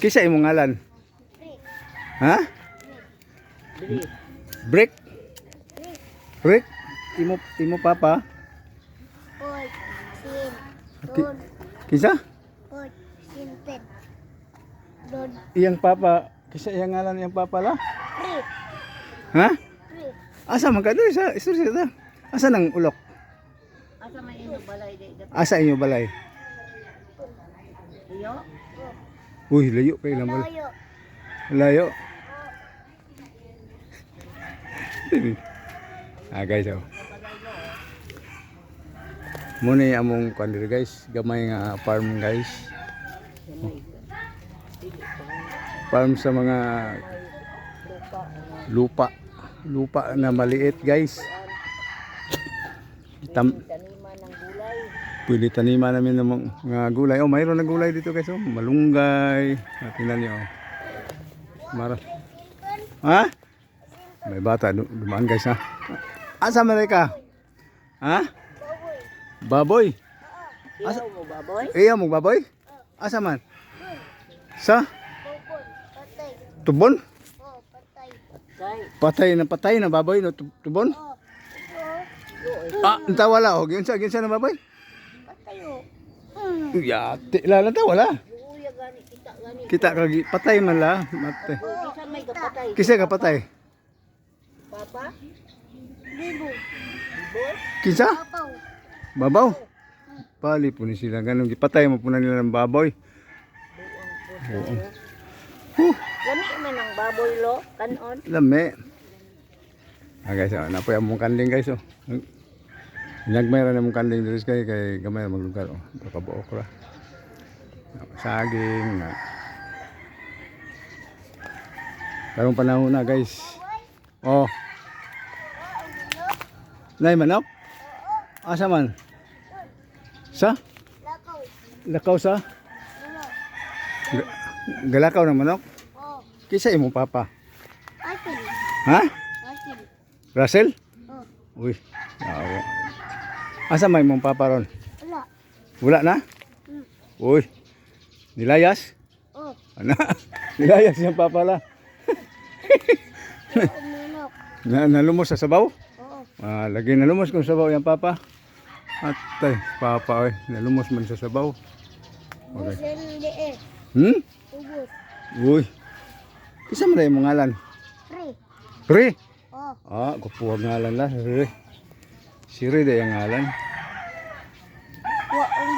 Kisa imong ngalan? Ha? Brick. Brick. Imo papa? Kisa? Iyang papa, kisa iyang ngalan iyang papa la? Ha? Asa man ka doon sa istorya ta? Asa nang ulok? Asa man inyo balay di? Asa inyo balay? Iyo? Uy, layo kay naman. Layo. Guys, oh. Muna among kandir guys, gamay nga farm guys. Farm sa mga lupa na maliit guys. Taniman ng gulay. Pwede taniman namin ng mga gulay. Oh, mayroon na gulay dito guys. Oh. Malunggay. Tingnan niyo. Oh. Ha? May bata dumaan guys ha. Asa mereka? Ha? Baboy. Asa mo baboy? Iya mo baboy? Asa man? Sa? Tubon? Patay. Patay na baboy no tubon? Ah, enta wala og ginsa na baboy? Patayo. Ya, la ta wala. Uya gani kita gani. Kita kagi patay man la, matay. Bisan may kapatay. Kisa ka patay? Papa? Bibo. Bibo? Kinsa? Babaw. Pali po ni sila ganun gipatay mo po na nila ng baboy. Gani man ang baboy lo, kanon. Lami. Guys, napoy among kanding guys oh. Nagmayra na mong kanding diri kay gamay maglugar oh. Kabuok ra. Saging na. Karong panahon na guys. Oh. Nay manok? Asa man? Sa? Lakaw sa? Galakaw ng manok? Kisa imong papa? Ha? Russell? Uy. Yawa. Asa may imong papa ron? Wala na? Uy. Nilayas? Ano? Nilayas yung papa la. Nalumos sa sabaw? Lagi nalumos kung sabaw yung papa. Atay, papa oy, nalumos man sa sabaw. Okay. Uy. Kisa man imong ngalan? Re. Ah, kupuwag ngalan la. Re. Si Re day ang ngalan.